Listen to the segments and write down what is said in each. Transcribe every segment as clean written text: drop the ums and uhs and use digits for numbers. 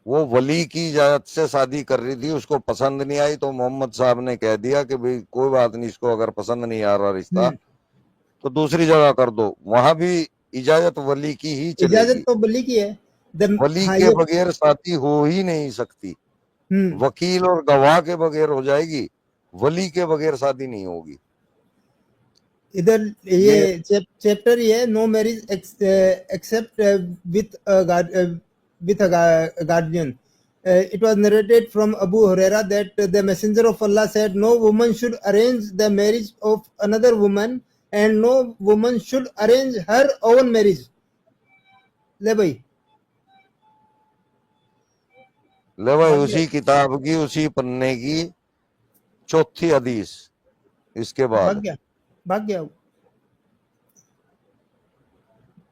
वो वली की इजाजत से शादी कर रही थी, उसको पसंद नहीं आई, तो मोहम्मद साहब ने कह दिया कि भाई कोई बात नहीं, इसको अगर पसंद नहीं आ रहा रिश्ता हम्म। तो दूसरी जगह कर दो। वहां भी इजाजत वली की ही इजाजत चलेगी। तो वली की है। वली हाँ के ये। बगैर शादी हो ही नहीं सकती। हम्म। वकील और गवाह के बगैर हो जाएगी, वली के बगैर शादी नहीं होगी। इधर ये ये चैप्टर ये है, no marriage except with with a guardian. It was narrated from Abu Huraira that the Messenger of Allah said, "No woman should arrange the marriage of another woman, and no woman should arrange her own marriage." ले भाई, ले भाई, भाग गया, उसी किताब की उसी पन्ने की चौथी हदीस इसके भाग बाद। गया, भाग गया।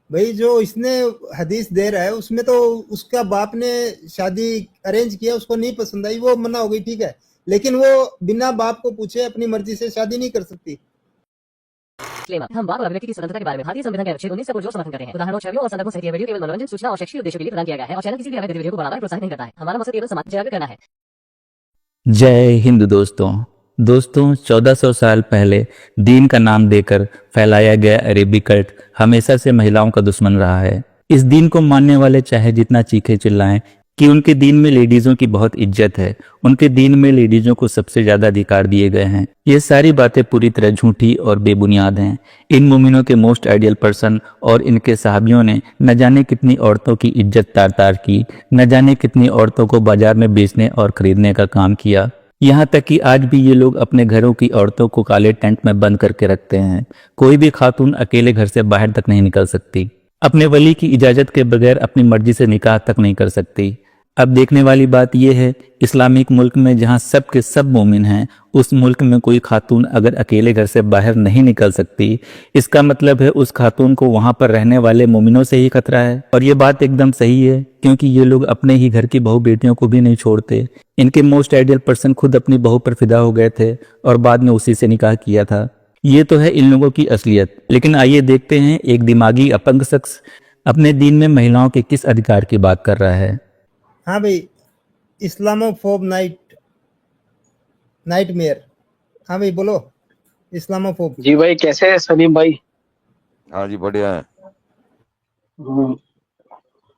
भाई जो इसने हदीस दे रहा है उसमें तो उसका बाप ने शादी अरेंज किया, उसको नहीं पसंद आई, वो मना हो गई, ठीक है, लेकिन वो बिना बाप को पूछे अपनी मर्जी से शादी नहीं कर सकती। Disclaimer, हम वाक और अभिव्यक्ति की स्वतंत्रता के बारे में भारतीय संविधान के अनुच्छेद 19 से पुरजोर समर्थन करते हैं। उदाहरणों, छवियों और संदर्भों सहित यह वीडियो केवल मनोरंजन, सूचना और शैक्षिक उद्देश्यों के लिए प्रदान किया गया है और चैनल किसी भी अवैध गतिविधियों को बढ़ावा या प्रोत्साहित नहीं करता है। हमारा मकसद केवल समाज जागरूक करना है। जय हिंद दोस्तों। 1400 साल पहले दीन का नाम देकर फैलाया गया अरेबी कल्ट हमेशा से महिलाओं का दुश्मन रहा है। इस दीन को मानने वाले चाहे जितना चीखे चिल्लाएं कि उनके दीन में लेडीजों की बहुत इज्जत है, उनके दीन में लेडीजों को सबसे ज्यादा अधिकार दिए गए हैं, ये सारी बातें पूरी तरह झूठी और बेबुनियाद हैं। इन मोमिनों के मोस्ट आइडियल पर्सन और इनके साहबियों ने न जाने कितनी औरतों की इज्जत तार तार की, न जाने कितनी औरतों को बाजार में बेचने और खरीदने का काम किया। यहाँ तक कि आज भी ये लोग अपने घरों की औरतों को काले टेंट में बंद करके रखते हैं। कोई भी खातून अकेले घर से बाहर तक नहीं निकल सकती, अपने वली की इजाजत के बगैर अपनी मर्जी से निकाह तक नहीं कर सकती। अब देखने वाली बात यह है, इस्लामिक मुल्क में जहाँ सब के सब मोमिन हैं, उस मुल्क में कोई खातून अगर अकेले घर से बाहर नहीं निकल सकती, इसका मतलब है उस खातून को वहां पर रहने वाले मोमिनों से ही खतरा है। और ये बात एकदम सही है, क्योंकि ये लोग अपने ही घर की बहू बेटियों को भी नहीं छोड़ते। इनके मोस्ट आइडियल पर्सन खुद अपनी बहू पर फिदा हो गए थे और बाद में उसी से निकाह किया था। ये तो है इन लोगों की असलियत। लेकिन आइए देखते हैं एक दिमागी अपंग शख्स अपने दीन में महिलाओं के किस अधिकार की बात कर रहा है। हाँ भाई, इस्लामोफोब नाइटमेयर। हाँ भाई बोलो, इस्लामोफोब। जी भाई, कैसे है सलीम भाई? हाँ जी, बढ़िया है।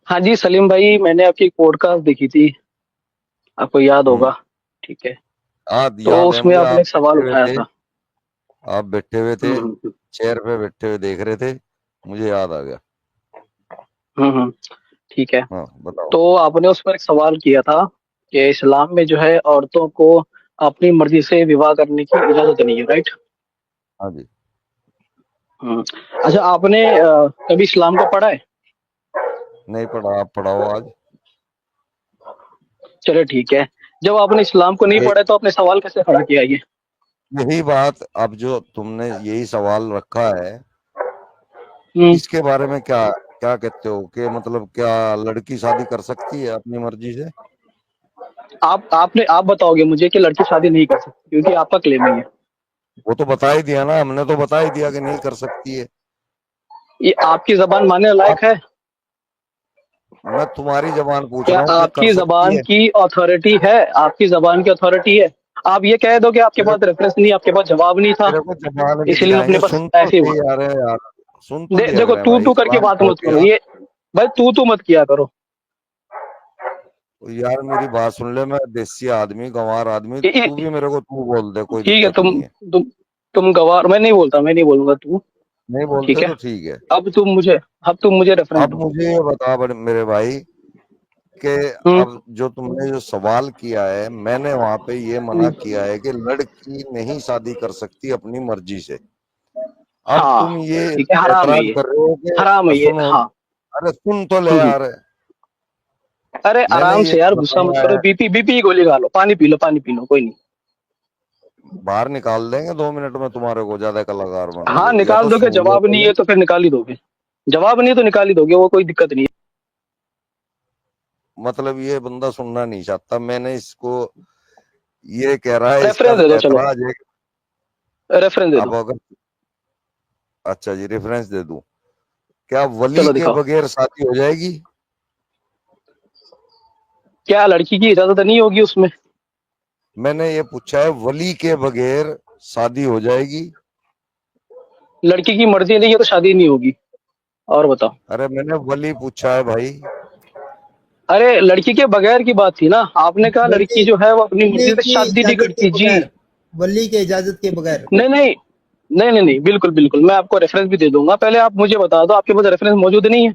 हाँ जी सलीम भाई, मैंने आपकी एक पॉडकास्ट देखी थी, आपको याद होगा। ठीक है, तो याद है उसमें मुझे। आपने एक सवाल उठाया था। आप बैठे हुए थे, हम्म चेयर पे बैठे हुए देख रहे थे, मुझे याद आ गया। हम्म, ठीक है। हाँ, बताओ। तो आपने उस पर एक सवाल किया था कि इस्लाम में जो है औरतों को अपनी मर्जी से विवाह करने की इजाजत नहीं है, राइट? हाँ जी। हम्म। अच्छा, आपने कभी इस्लाम को पढ़ा है? नहीं पढ़ा, आप पढ़ाओ आज। चलो ठीक है। जब आपने इस्लाम को नहीं ये पढ़ा तो आपने सवाल कैसे खड़ा किया ये? यही बात, अब जो तुमने यही सवाल रखा है, हम्म। इसके बारे में क्या क्या कहते हो कि मतलब क्या लड़की शादी कर सकती है अपनी मर्जी से? आप बताओगे मुझे कि लड़की शादी नहीं कर सकती, क्योंकि आपका क्लेम है ये। वो तो बता ही दिया ना, हमने तो बता ही दिया कि नहीं कर सकती है। ये आपकी जबान मानने अब लायक है? मैं तुम्हारी जबान पूछ क्या रहा हूँ कि कर आपकी सकती जबान है। की अथॉरिटी है? आपकी जबान की अथॉरिटी है? आप ये कह दो कि आपके तेरे पास रेफरेंस नहीं, आपके पास जवाब नहीं था, तेरे को जबान भी इसीलिए अपने दिखाएंगे, पास सुन तो ऐसे ही ले बोला। यार, सुन तो लिया देखो, करें तू भाई, तू करके सलाम बात हो मत करो गया। ये। भाई तू मत किया करो। तो यार मेरी बात सुन ले, मैं देसी आदमी, गंवार आदमी, इ- इ- तू भी मेरे को तू बोल दे, कोई ठीक है, दिक्कत नहीं है। तुम तुम गवार, मैं नहीं बोलता, मैं नहीं बोलूंगा तू। नहीं ठीक बोलते है। तो ठीक है। अब तुम मुझे अब तुम मुझे रेफरेंस अब दो। मुझे ये बता मेरे भाई कि हम्म अब जो तुमने जो सवाल किया है, मैंने वहां पे ये मना हम्म, किया है कि लड़की नहीं शादी कर सकती अपनी मर्जी से। अब हाँ तुम ये ठीक है, हराम है ऐतराज ये, कर रहे हो हराम कि है ये, सुनो, हाँ। अरे सुन तो ले हम्म। यार। अरे मैंने आराम ये से यार, गुस्सा मत बताया करो, है, बीपी की गोली खा लो, पानी पी लो, पानी पी लो, कोई नहीं। बाहर निकाल देंगे 2 मिनट में तुम्हारे को, ज्यादा कलाकार हाँ बनोगे या निकाल तो दोगे, सुन लो जवाब नहीं पहले। है तो फिर निकाल ही दोगे। जवाब नहीं है तो निकाल ही दोगे, वो कोई दिक्कत नहीं मतलब ये बंदा सुनना नहीं चाहता, मैंने इसको ये कह रहा है। है, इसका रेफरेंस दे दो, चलो ऐतराज है। रेफरेंस दे अब दो। अगर, अच्छा जी, रेफरेंस दे दूं? क्या वली चलो के दिखाओ। बगैर शादी हो जाएगी? क्या लड़की की इजाजत नहीं होगी उसमें? मैंने ये पूछा है वली के बगैर शादी हो जाएगी? लड़की की मर्जी नहीं है तो शादी नहीं होगी। और बताओ। अरे मैंने वली पूछा है भाई। अरे लड़की के बगैर की बात थी ना, आपने कहा लड़की वली जो है वो अपनी वली मर्जी से की शादी नहीं इजाजत के करती जी। बगैर, वली के इजाजत के बगैर। नहीं नहीं नहीं नहीं नहीं, बिल्कुल बिल्कुल, मैं आपको रेफरेंस भी दे दूंगा। पहले आप मुझे बता दो, आपके पास रेफरेंस मौजूद नहीं है?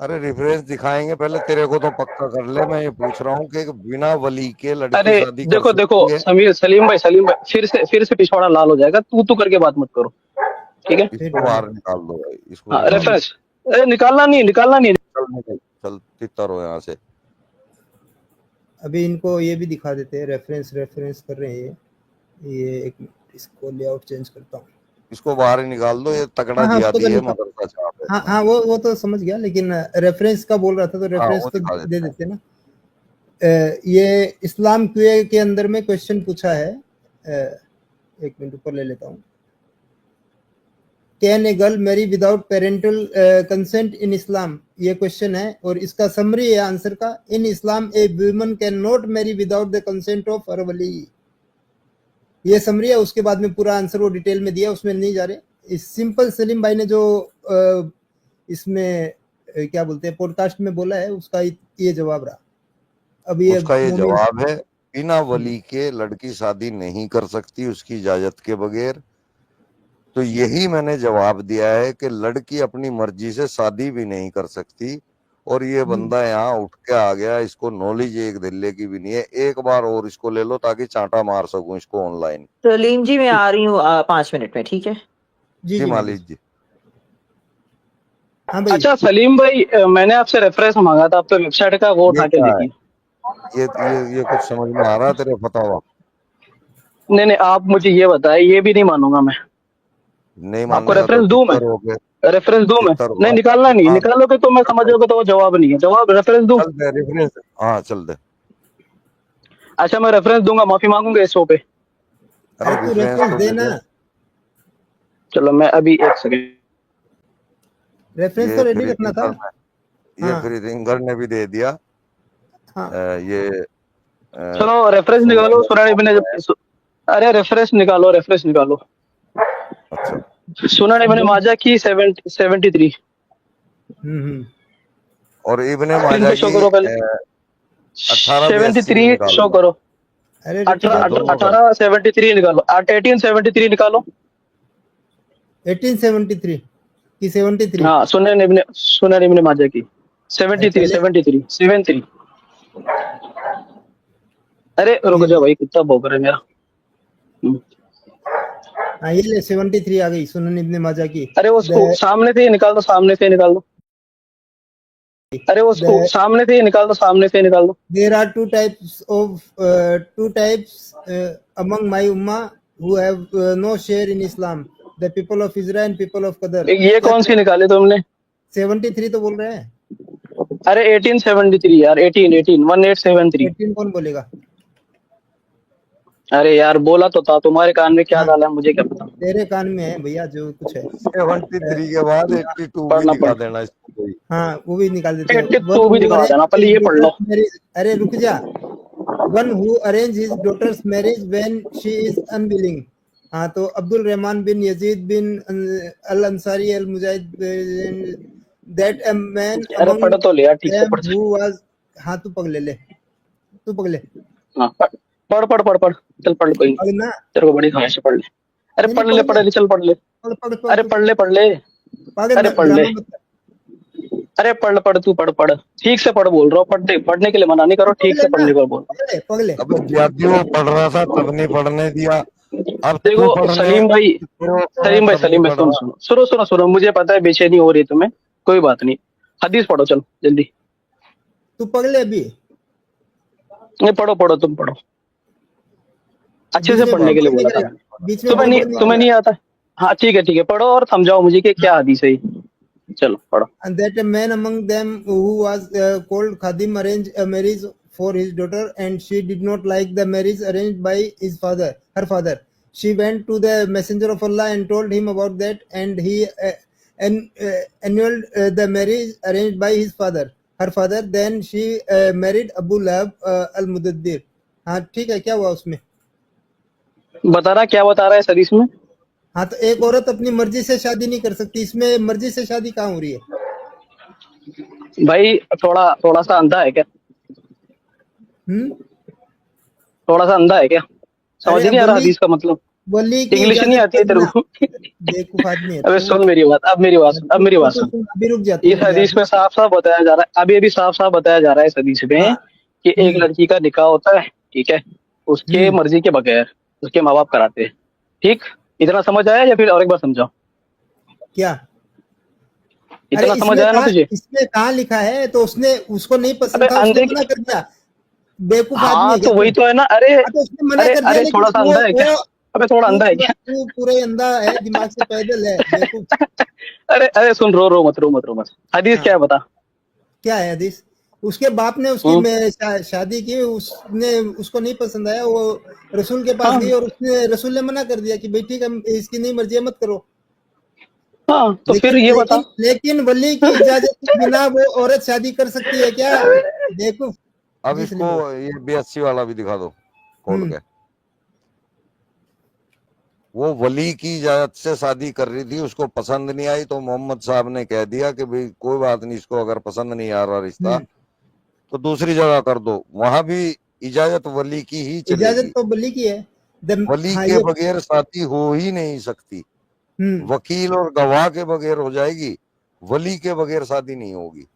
अरे रेफरेंस दिखाएंगे, पहले तेरे को तो पक्का कर ले। मैं ये पूछ रहा हूँ कि बिना वली के लड़की अरे शादी कर देखो देखो, सकती है? सलीम भाई फिर से पिछवाड़ा लाल हो जाएगा। तू करके बात मत करो, ठीक है? फिर इसको बाहर निकाल दो भाई, इसको हाँ, निकालो। रेफरेंस निकालना नहीं। चल निकल, चल तितर हो यहाँ से। अभी इनको ये भी दिखा देते हैं, रेफरेंस कर रहे हैं ये। एक मिनट, इसको लेआउट चेंज करता हूँ। इसको बाहर ही निकाल दो, ये तगड़ा हाँ उसको जिहादी तो है, निकाल, मदरसा छाप है। हाँ वो तो समझ गया, लेकिन रेफरेंस का बोल रहा था तो हाँ रेफरेंस वो तो दिखा दे देते हैं। देते ना। ये इस्लाम क्यूए के अंदर में क्वेश्चन पूछा है। एक मिनट ऊपर ले लेता हूँ। Can a girl marry without parental consent in Islam, ये क्वेश्चन है और इसका समरी है आंसर का। In Islam a woman can not marry without the consent of her वली। ये समरी है, उसके बाद में पूरा आंसर वो डिटेल में दिया, उसमें नहीं जा रहे। इस सिंपल सलीम भाई ने जो इसमें क्या बोलते हैं पॉडकास्ट में बोला है, उसका ये जवाब रहा। अब ये उसका ये मोमिन, जवाब है, बिना वली के लड़की शादी नहीं कर सकती उसकी इजाजत के बगैर। तो यही मैंने जवाब दिया है कि लड़की अपनी मर्जी से शादी भी नहीं कर सकती। और ये बंदा यहाँ उठ के आ गया, इसको नॉलेज एक दिल्ली की भी नहीं है। एक बार और इसको ले लो ताकि चांटा मार सकूं इसको ऑनलाइन। सलीम जी मैं आ रही हूँ 5 मिनट में, ठीक है? जी जी जी मालिक जी। हाँ भाई। अच्छा सलीम भाई, मैंने आपसे रेफरेंस मांगा था, आप तो वेबसाइट का वो ये उठा के क्या है? देखिए। ये कुछ समझ में आ रहा है तेरे फतावा? नहीं नहीं, आप मुझे ये बताएं, ये भी नहीं मानूंगा मैं। नहीं आपको मानेगा तो रेफरेंस दूं मैं? तितर हो गए। रेफरेंस दूं मैं? तितर हो नहीं, निकालना नहीं, हाँ, निकालोगे तो मैं समझ जाऊंगा तो वो जवाब नहीं है। जवाब रेफरेंस दूं? चल दे रेफरेंस। हाँ चल दे। अच्छा मैं रेफरेंस दूंगा, माफी मांगूंगा इस शो पे। अरे अब तू रेफरेंस रेफरेंस तो दे दे ना, दे। चलो मैं अभी एक सेकंड। रेफरेंस ये तो रेडी फ्री रखना था। थिंकर ने, ये हाँ फ्री थिंकर ने भी दे दिया। हाँ ये चलो रेफरेंस निकालो, अरे रेफरेंस निकालो, रेफरेंस निकालो। अच्छा सुनन इब्न माजा की 73। और इब्ने स्क्रीन माजा पे शो की करो पहले। 1882 भी 73 निकाल शो लो। करो। अरे रुक जा, दोनों कर। 1873 निकालो, 1873 निकालो। 1873 की 73। हाँ, सुनन इब्न माजा की 73 पहले 73 73। अरे रुक ये जाओ भाई, कितना भौंक रहा है मेरा। हाँ ये ले 73 आ गई सुनन इब्ने माजा की। अरे वो सामने से ही निकाल दो, सामने से ही निकाल दो। अरे वो सामने से ही निकाल दो, सामने से ही निकाल दो। There are two types among my ummah who have no share in Islam, the people of Israel and people of Qadar। ये कौन सी निकाली तुमने? 73 तो बोल रहे हैं। अरे 1873 यार, 1873। 18 कौन बोलेगा? अरे यार बोला तो था, तुम्हारे कान में क्या हाँ डाला है मुझे क्या पता। तेरे कान में है भैया जो कुछ है। 73 के बाद 82 भी पढ़ना दिखा पड़ देना इसको कोई। हाँ वो भी निकाल देते हैं। 82 भी दिखा देना, पहले ये पढ़ लो। अरे रुक जा। One who arranged his daughter's marriage when she is unwilling। हाँ तो Abdul Rahman bin Yazid bin al Ansari al Mujahid, that a man अरे among पढ़ तो लिया, ठीक से them पढ़। who was। हाँ तू पढ़ ले, तू पढ़ ले। हाँ पढ़ चल पढ़, कोई नहीं, पढ़ना तेरे को बड़ी ख्वाहिश है, पढ़ ले। अरे नहीं, पढ़ ले चल पढ़ ले। अरे पढ़ ले पागल अरे पढ़ ले। ड्रामा मत कर। अरे पढ़ तू पढ़ ठीक से पढ़, बोल रहा हूँ। पढ़ने के लिए मना नहीं करो, ठीक से पढ़ने को बोल। पढ़ ले अब जातियों पढ़ रहा था तब नहीं पढ़ने दिया। अब तू देखो पढ़ने सलीम भाई तब नहीं पढ़ रहा। सुनो, मुझे पता है बेचैनी हो रही है तुम्हें, कोई बात नहीं। हदीस पढ़ो, चलो जल्दी। तू पढ़ ले अभी। नहीं पढ़ो, तुम पढ़ो, अच्छे से बीच में पढ़ने के लिए बोल बोला नहीं था। करेगा, बीच में बोल तुम्हें नहीं आता? हाँ ठीक है, पढ़ो और समझाओ मुझे कि क्या हदीस है ये। चलो पढ़ो। And that a man among them who was called Khadim arranged a marriage for his daughter, and she did not like the marriage arranged by her father. She went to the messenger of Allah and told him about that, and he annulled the marriage arranged by his father. her father. Then she married Abu Lahab al-Mudaddir. हाँ ठीक है, क्या हुआ उसमें? बता रहा, क्या बता रहा है इस हदीस में? हाँ तो एक औरत अपनी मर्जी से शादी नहीं कर सकती, इसमें मर्जी से शादी कहाँ हो रही है? भाई थोड़ा थोड़ा सा अंधा है क्या? थोड़ा सा अंधा है क्या? समझ अरे नहीं आ रहा वली हदीस का मतलब? वली की इंग्लिश नहीं इजाजत आती है तेरे बिना को? बेवकूफ आदमी है अबे तू। सुन मेरी बात, अब मेरी बात सुन, अब मेरी बात सुन। अभी रुक जा, इस हदीस में साफ साफ बताया जा रहा है, अभी अभी साफ साफ बताया जा रहा है इस हदीस में हाँ। कि एक लड़की का निकाह होता है, ठीक है, उसके मर्जी के बगैर उसके माँ बाप कराते हैं। ठीक, इतना समझ आया या फिर और एक बार समझाओ? क्या? इतना समझ आया ना तुझे? इसमें कहाँ लिखा है? तो उसने उसको नहीं पसंद अबे था, उसने अंधे मना कर दिया। बेवकूफ आदमी हाँ है क्या तो वही तू? तो है ना। अरे हाँ तो उसने मना अरे कर दिया, अरे लेकिन थोड़ा सा अंधा है क्या? अबे थोड़ा अंधा है क्या? तू पूरे अंधा है, दिमाग से पैदल है बेवकूफ। अरे अरे सुन, रो मत। हदीस हाँ। क्या है बता? क्या है हदीस? उसके बाप ने उसकी शादी की, उसने उसको नहीं पसंद आया, वो रसूल के पास हाँ गई और उसने रसूल ने मना कर दिया कि भाई ठीक है, इसकी नहीं मर्जी है, मत करो। हाँ तो फिर ये बता। लेकिन वली की इजाजत के बिना वो औरत शादी कर सकती है क्या? बेवकूफ। अब जी इसको सलीम भाई। ये 82 वाला भी दिखा दो खोल के। वो वली की इजाजत से शादी कर रही थी, उसको पसंद नहीं आई तो मोहम्मद साहब ने कह दिया कि भाई कोई बात नहीं, इसको अगर पसंद नहीं आ रहा रिश्ता तो दूसरी जगह कर दो। वहां भी इजाजत वली की ही इजाजत चलेगी। तो वली की है। वली हाँ के ये बगैर शादी हो ही नहीं सकती। वकील और गवाह के बगैर हो जाएगी, वली के बगैर शादी नहीं होगी।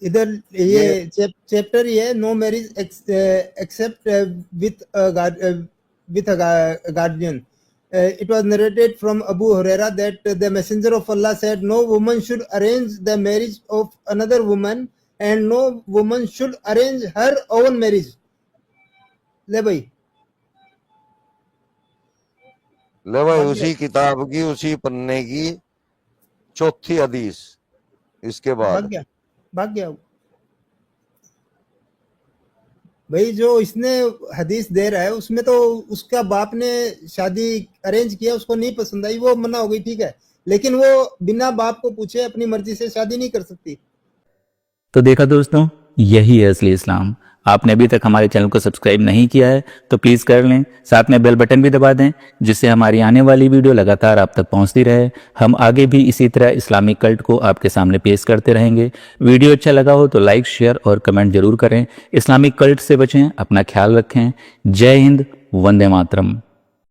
इधर ये चैप्टर ही है, no marriage except with guardian. It was narrated from Abu Huraira that the Messenger of Allah said, "No woman should arrange the marriage of another woman, and no woman should arrange her own marriage." ले भाई, ले भाई, उसी किताब की उसी पन्ने की चौथी हदीस इसके बाद। भाग गया भाई। जो इसने हदीस दे रहा है उसमें तो उसका बाप ने शादी अरेंज किया, उसको नहीं पसंद आई, वो मना हो गई, ठीक है, लेकिन वो बिना बाप को पूछे अपनी मर्जी से शादी नहीं कर सकती। तो देखा दोस्तों, यही है असली इस्लाम। आपने अभी तक हमारे चैनल को सब्सक्राइब नहीं किया है तो प्लीज़ कर लें, साथ में बेल बटन भी दबा दें, जिससे हमारी आने वाली वीडियो लगातार आप तक पहुंचती रहे। हम आगे भी इसी तरह इस्लामिक कल्ट को आपके सामने पेश करते रहेंगे। वीडियो अच्छा लगा हो तो लाइक, शेयर और कमेंट जरूर करें। इस्लामिक कल्ट से बचें, अपना ख्याल रखें। जय हिंद, वंदे मातरम।